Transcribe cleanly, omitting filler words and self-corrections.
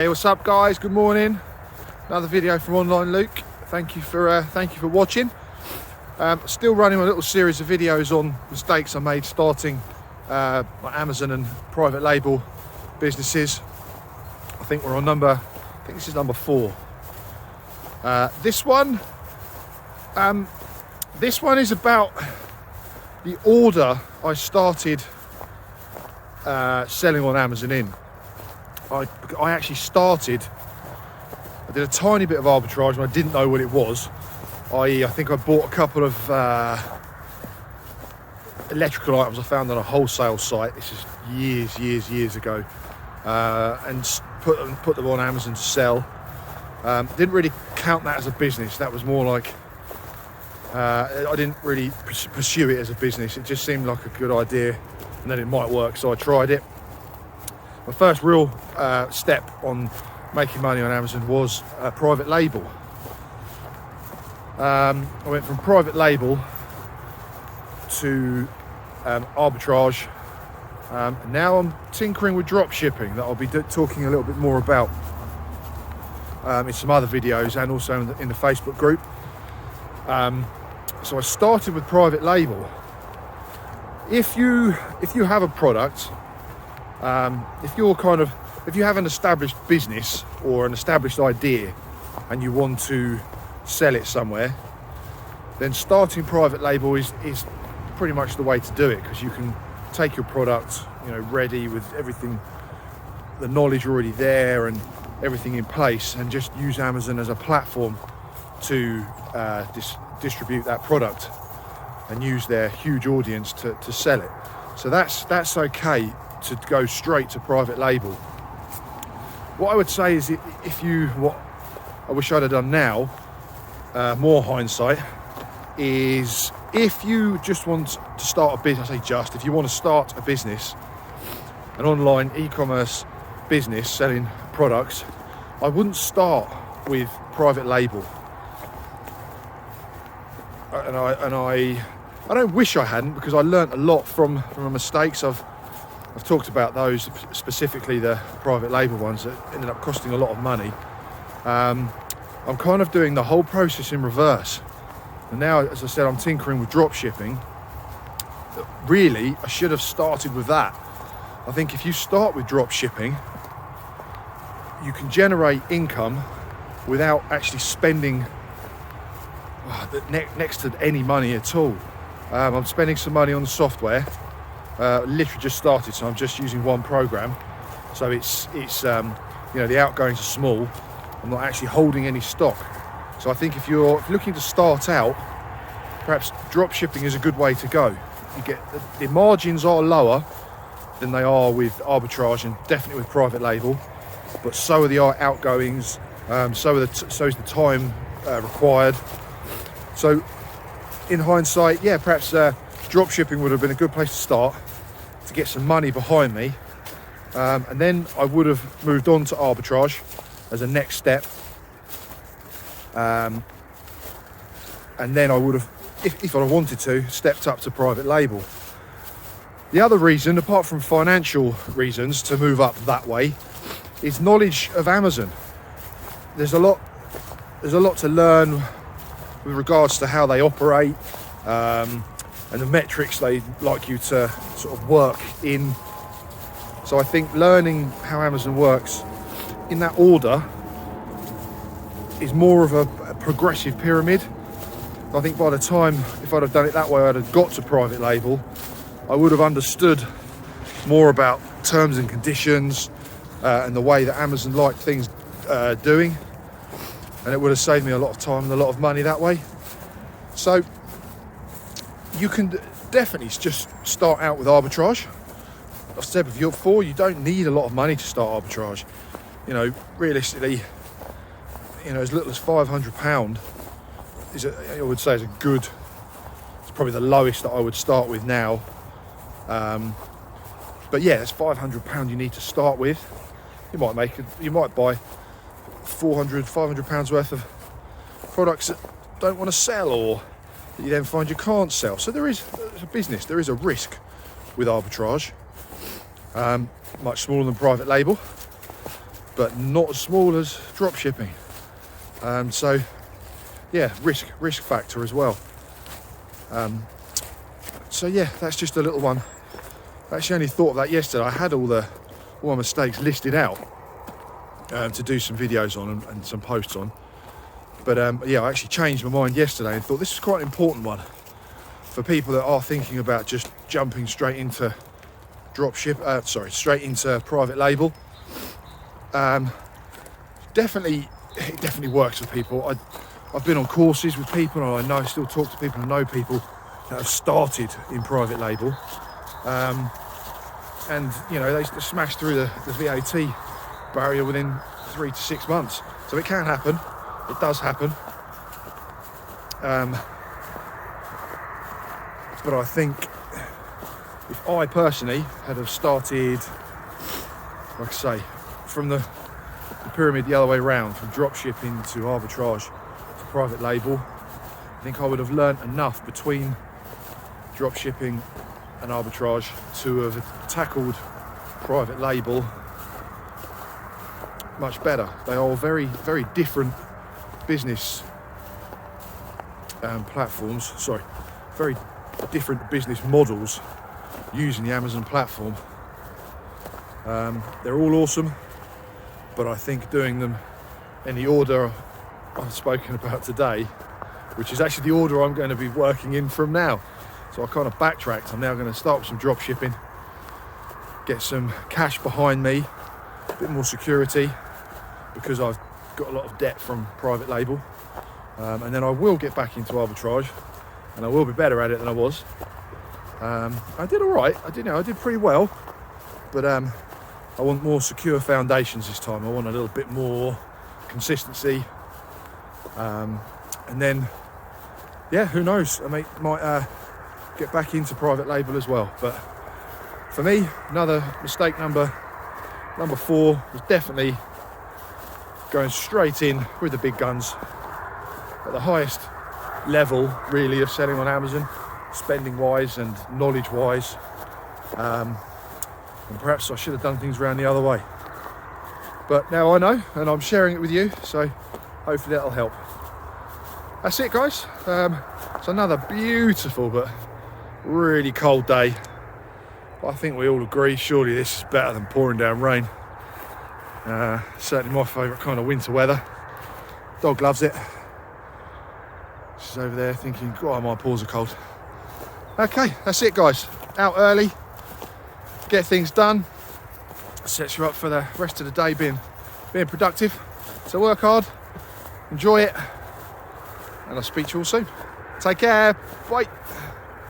Hey, what's up guys? Good morning. Another video from Online Luke. Thank you for watching. Still running a little series of videos on mistakes I made starting my Amazon and private label businesses. I think we're on this is number 4. This one is about the order I started selling on Amazon in. I actually started, I did a tiny bit of arbitrage and I didn't know what it was. I think I bought a couple of electrical items I found on a wholesale site. This is years ago, and put them on Amazon to sell. Didn't really count that as a business. That was more like I didn't really pursue it as a business. It just seemed like a good idea and then it might work, so I tried it. My first real step on making money on Amazon was a private label. I went from private label to arbitrage. Now I'm tinkering with drop shipping that I'll be talking a little bit more about in some other videos and also in the Facebook group. So I started with private label. If you have a product, if you have an established business or an established idea and you want to sell it somewhere, then starting private label is pretty much the way to do it, because you can take your product, ready with everything, the knowledge already there and everything in place, and just use Amazon as a platform to distribute that product and use their huge audience to sell it. So that's okay to go straight to private label. What I would say is, what I wish I'd have done now, more hindsight, is if you just want to start a business, if you want to start a business, an online e-commerce business selling products, I wouldn't start with private label. And I don't wish I hadn't, because I learnt a lot from my mistakes. I've talked about those, specifically the private label ones that ended up costing a lot of money. I'm kind of doing the whole process in reverse. And now, as I said, I'm tinkering with drop shipping. Really, I should have started with that. I think if you start with drop shipping, you can generate income without actually spending next to any money at all. I'm spending some money on the software. Literally just started, so I'm just using one program. So it's the outgoings are small. I'm not actually holding any stock. So I think if you're looking to start out, perhaps drop shipping is a good way to go. You get the margins are lower than they are with arbitrage and definitely with private label, but so are the outgoings. So is the time required. So in hindsight, perhaps drop shipping would have been a good place to start to get some money behind me, and then I would have moved on to arbitrage as a next step, and then I would have, if I wanted to, stepped up to private label. The other reason, apart from financial reasons to move up that way, is knowledge of Amazon. There's a lot to learn with regards to how they operate, and the metrics they like you to sort of work in. So I think learning how Amazon works in that order is more of a progressive pyramid. I think by the time, if I'd have done it that way, I'd have got to private label, I would have understood more about terms and conditions and the way that Amazon like things doing, and it would have saved me a lot of time and a lot of money that way. So you can definitely just start out with arbitrage. I've said before, you don't need a lot of money to start arbitrage. Realistically, as little as £500 I would say is a good. It's probably the lowest that I would start with now. But yeah, that's £500 you need to start with. You might buy £500 worth of products that don't want to sell, or that you then find you can't sell. So there is a business, there is a risk with arbitrage, much smaller than private label. but not as small as drop shipping. So yeah, risk factor as well. So yeah, that's just a little one. I actually only thought of that yesterday. I had all my mistakes listed out to do some videos on and some posts on. But yeah, I actually changed my mind yesterday and thought this is quite an important one for people that are thinking about just jumping straight into straight into private label. It definitely works for people. I've been on courses with people, and I still talk to people and know people that have started in private label, and you know, they smash through the VAT barrier within 3 to 6 months. So it can happen. It does happen. But I think if I personally had have started, like I say, from the pyramid the other way round, from drop shipping to arbitrage to private label, I think I would have learnt enough between drop shipping and arbitrage to have tackled private label much better. They are very, very different business platforms, very different business models using the Amazon platform. They're all awesome, but I think doing them in the order I've spoken about today, which is actually the order I'm going to be working in from now. So I kind of backtracked. I'm now going to start with some drop shipping, get some cash behind me, a bit more security, because I've got a lot of debt from private label, and then I will get back into arbitrage, and I will be better at it than I was. I did all right. I did pretty well, but I want more secure foundations this time. I want a little bit more consistency, and then yeah, who knows? I might get back into private label as well. But for me, another mistake number 4 was definitely going straight in with the big guns at the highest level, really, of selling on Amazon, spending wise and knowledge wise. And perhaps I should have done things around the other way. But now I know, and I'm sharing it with you, so hopefully that'll help. That's it, guys. It's another beautiful but really cold day. I think we all agree, surely this is better than pouring down rain. Certainly my favourite kind of winter weather. Dog loves it. She's over there thinking, God, my paws are cold. Okay, that's it, guys. Out early, get things done, sets you up for the rest of the day being productive. So work hard, enjoy it, and I'll speak to you all soon. Take care, bye.